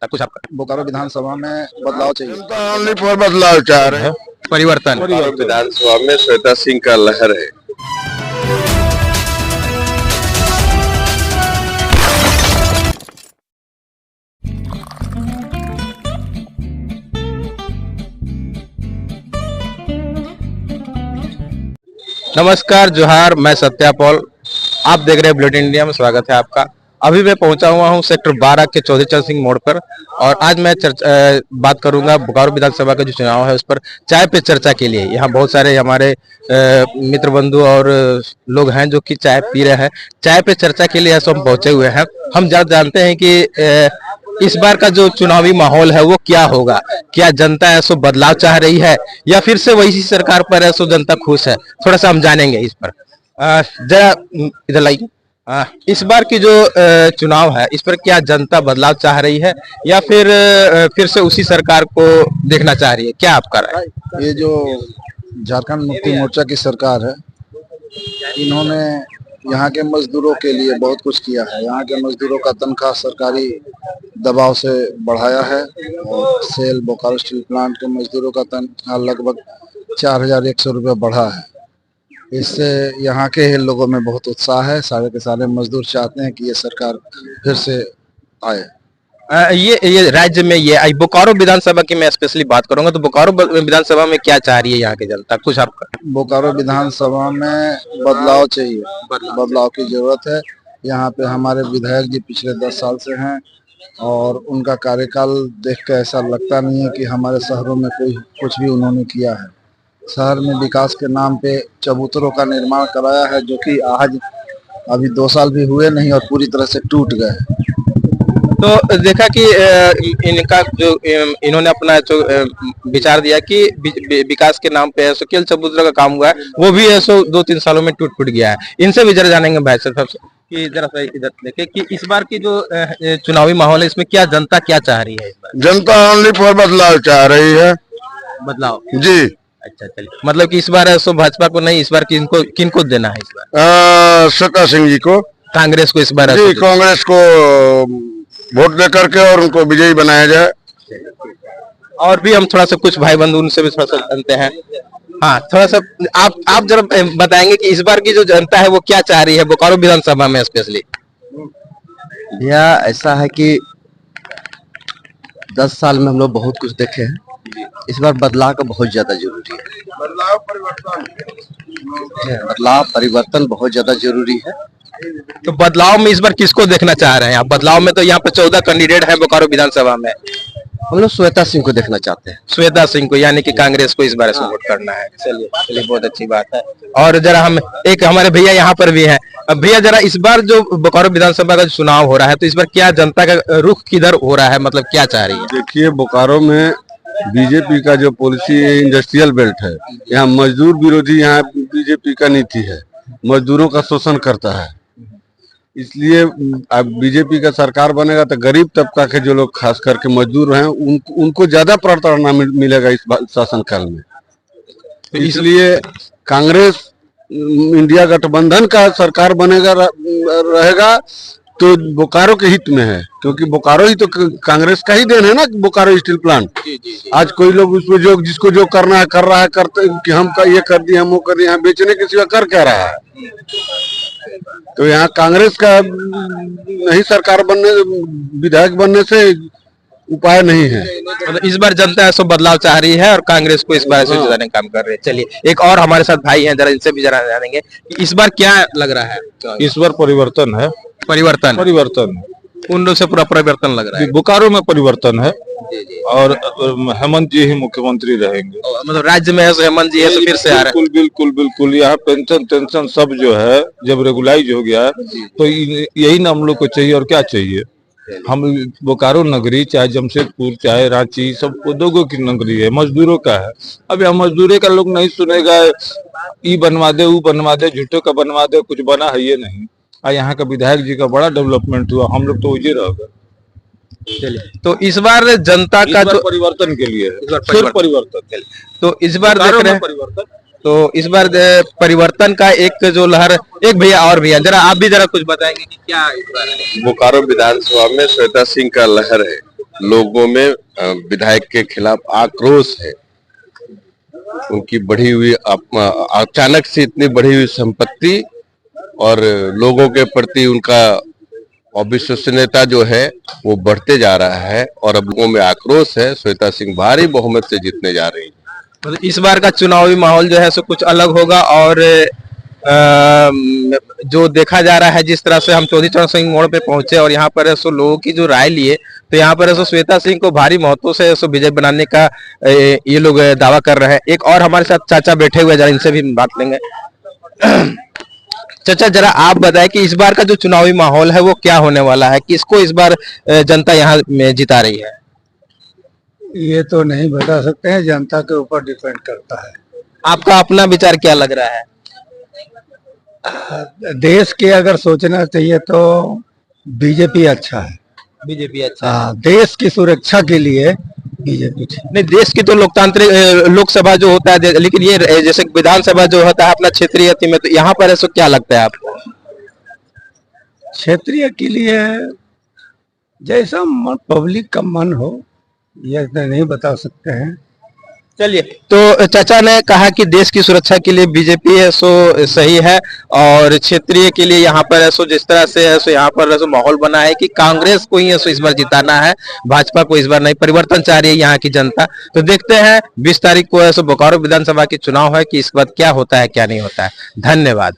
कुछ आपका बोकारो विधानसभा में बदलाव चाहिए। ओनली फॉर बदलाव चाह रहे हैं। परिवर्तन। विधानसभा में श्वेता सिंह का लहर है। नमस्कार, जोहार, मैं सत्या पॉल। आप देख रहे हैं बुलेटिन इंडिया में, स्वागत है आपका। अभी मैं पहुंचा हुआ हूं सेक्टर 12 के चौधरी चरण सिंह मोड़ पर और आज मैं बात करूंगा बोकारो विधानसभा का जो चुनाव है उस पर चाय पे चर्चा के लिए। यहाँ बहुत सारे हमारे मित्र बंधु और लोग हैं जो कि चाय पी रहे हैं। चाय पे चर्चा के लिए हम पहुंचे हुए हैं। हम जानते हैं कि इस बार का जो चुनावी माहौल है वो क्या होगा। क्या जनता है सो बदलाव चाह रही है या फिर से वही सरकार पर है सो जनता खुश है, थोड़ा सा हम जानेंगे इस पर। जरा इधर लाइए। इस बार की जो चुनाव है इस पर क्या जनता बदलाव चाह रही है या फिर से उसी सरकार को देखना चाह रही है, क्या आपका राय? ये जो झारखंड मुक्ति मोर्चा की सरकार है, इन्होंने यहाँ के मजदूरों के लिए बहुत कुछ किया है। यहाँ के मजदूरों का तनख्वाह सरकारी दबाव से बढ़ाया है और सेल बोकारो स्टील प्लांट के मजदूरों का तनख्वाह लगभग 4100 रुपये बढ़ा है। इससे यहाँ के लोगों में बहुत उत्साह है। सारे के सारे मजदूर चाहते हैं कि ये सरकार फिर से आए। ये राज्य में ये बोकारो विधानसभा की मैं स्पेशली बात करूंगा तो बोकारो विधानसभा में क्या चाह रही है यहाँ की जनता, कुछ आपका? बोकारो विधानसभा में बदलाव चाहिए, बदलाव की जरूरत है। यहाँ पे हमारे विधायक जी पिछले 10 साल से हैं और उनका कार्यकाल देख कर ऐसा लगता नहीं है कि हमारे शहरों में कोई कुछ भी उन्होंने किया है। शहर में विकास के नाम पे चबूतरों का निर्माण कराया है जो कि आज अभी 2 साल भी हुए नहीं और पूरी तरह से टूट गए। तो देखा कि इनका जो इन्होंने अपना जो विचार दिया कि विकास के नाम पे केवल चबूतरा का काम हुआ है, वो भी 2-3 सालों में टूट गया है। इनसे भी जरा जानेंगे भाई साहब कि जरा सा इधर देखे कि इस बार की जो चुनावी माहौल है इसमें क्या जनता क्या चाह रही है इस बार? जनता ओनली फॉर बदलाव चाह रही है। बदलाव जी। अच्छा, चलिए, मतलब कि इस बार सो भाजपा को नहीं, इस बार किनको देना है? इस बार श्वेता सिंह जी को, कांग्रेस को इस बार जी, कांग्रेस को वोट दे करके और उनको विजयी बनाया जाए। और भी हम थोड़ा सा कुछ भाई बंधु उनसे भी थोड़ा सा जानते हैं। हाँ, थोड़ा सा आप जरा बताएंगे कि इस बार की जो जनता है वो क्या चाह रही है बोकारो विधानसभा में स्पेशली? भैया ऐसा है कि 10 साल में हम लोग बहुत कुछ देखे हैं। इस बार बदलाव का बहुत ज्यादा जरूरी है। बदलाव परिवर्तन बहुत ज्यादा जरूरी है। तो बदलाव में इस बार किसको देखना चाह रहे हैं आप? बदलाव में तो यहाँ पे 14 कैंडिडेट हैं बोकारो विधानसभा में। हम लोग श्वेता सिंह को देखना चाहते हैं। श्वेता सिंह को, यानी कि कांग्रेस को इस बार से वोट करना है। चलिए, बहुत अच्छी बात है। और जरा हम एक हमारे भैया यहाँ पर भी हैं। भैया जरा इस बार जो बोकारो विधानसभा का चुनाव हो रहा है तो इस बार क्या जनता का रुख किधर हो रहा है, मतलब क्या चाह रही है? देखिए, बोकारो में बीजेपी का जो पॉलिसी इंडस्ट्रियल बेल्ट है, यहाँ मजदूर विरोधी, यहाँ बीजेपी का नीति है, मजदूरों का शोषण करता है। इसलिए अब बीजेपी का सरकार बनेगा तो गरीब तबका के जो लोग खास करके मजदूर हैं उनको ज्यादा प्रताड़ना मिलेगा इस शासनकाल में। तो इसलिए कांग्रेस इंडिया गठबंधन का सरकार बनेगा रहेगा तो बोकारो के हित में है, क्योंकि बोकारो ही तो कांग्रेस का ही देन है ना, बोकारो स्टील प्लांट। आज कोई लोग उसमें जो जिसको जो करना है कर रहा है, करते कि हम का ये कर दिए, हम वो कर दिए, यहाँ बेचने के सिवा कर क्या रहा है। तो यहाँ कांग्रेस का नहीं सरकार बनने, विधायक बनने से उपाय नहीं है। मतलब इस बार जनता है सो बदलाव चाह रही है और कांग्रेस को इस बार से जुटाने का काम कर रहे हैं। चलिए, एक और हमारे साथ भाई हैं, जरा इनसे भी जरा जानेंगे कि इस बार क्या लग रहा है? इस बार परिवर्तन है। परिवर्तन उन लोग से पूरा परिवर्तन लग रहा है। बोकारो में परिवर्तन है और हेमंत जी ही मुख्यमंत्री रहेंगे। मतलब राज्य में है तो हेमंत जी है तो फिर से आ रहा है। बिल्कुल यहाँ पेंशन सब जो है जब रेगुलाइज हो गया तो यही ना हम लोग को चाहिए, और क्या चाहिए। हम बोकारो नगरी चाहे जमशेदपुर चाहे रांची सब उद्योगों की नगरी है, मजदूरों का है। अब यहाँ मजदूरों का लोग नहीं सुनेगा, ई बनवा दे, वो बनवा दे, झूठों का बनवा दे, कुछ बना है ये नहीं। यहाँ का विधायक जी का बड़ा डेवलपमेंट हुआ, हम लोग तो वही रह गए। चलिए, तो इस बार जनता का जो परिवर्तन के लिए परिवर्तन, तो इस बार देख रहे हैं परिवर्तन, तो इस बार परिवर्तन का एक जो लहर, एक भैया और भैया जरा आप भी जरा कुछ बताएंगे कि क्या इस बार है? बोकारो विधानसभा में श्वेता सिंह का लहर है। लोगों में विधायक के खिलाफ आक्रोश है। उनकी बढ़ी हुई अचानक से इतनी बढ़ी हुई संपत्ति और लोगों के प्रति उनका अविश्वसनीयता जो है वो बढ़ते जा रहा है और अब लोगों में आक्रोश है। श्वेता सिंह भारी बहुमत से जीतने जा रही है। मतलब इस बार का चुनावी माहौल जो है सो कुछ अलग होगा और जो देखा जा रहा है जिस तरह से हम चौधरी चरण सिंह मोड़ पे पहुंचे और यहाँ पर सो लोगों की जो राय लिए तो यहाँ पर सो श्वेता सिंह को भारी मतों से सो विजय बनाने का ये लोग दावा कर रहे हैं। एक और हमारे साथ चाचा बैठे हुए, जरा इनसे भी बात लेंगे। चाचा जरा आप बताएं कि इस बार का जो चुनावी माहौल है वो क्या होने वाला है, किसको इस बार जनता यहाँ में जिता रही है? ये तो नहीं बता सकते हैं, जनता के ऊपर डिपेंड करता है। आपका अपना विचार क्या लग रहा है? देश के अगर सोचना चाहिए तो बीजेपी अच्छा है। बीजेपी अच्छा है। देश की सुरक्षा के लिए बीजेपी ठीक। नहीं, देश की तो लोकतांत्रिक लोकसभा जो होता है, लेकिन ये जैसे विधानसभा जो होता है अपना क्षेत्रीय में, तो यहाँ पर ऐसा क्या लगता है आपको? क्षेत्रीय के लिए जैसा पब्लिक का मन हो ये नहीं बता सकते हैं। चलिए, तो चाचा ने कहा कि देश की सुरक्षा के लिए बीजेपी है सो सही है और क्षेत्रीय के लिए यहाँ पर है सो जिस तरह से है सो यहाँ पर है सो माहौल बना है कि कांग्रेस को ही है सो इस बार जिताना है, भाजपा को इस बार नहीं, परिवर्तन चाह रही है यहाँ की जनता। तो देखते हैं 20 तारीख को है सो बोकारो विधानसभा की चुनाव है कि इस बार क्या होता है क्या नहीं होता है। धन्यवाद।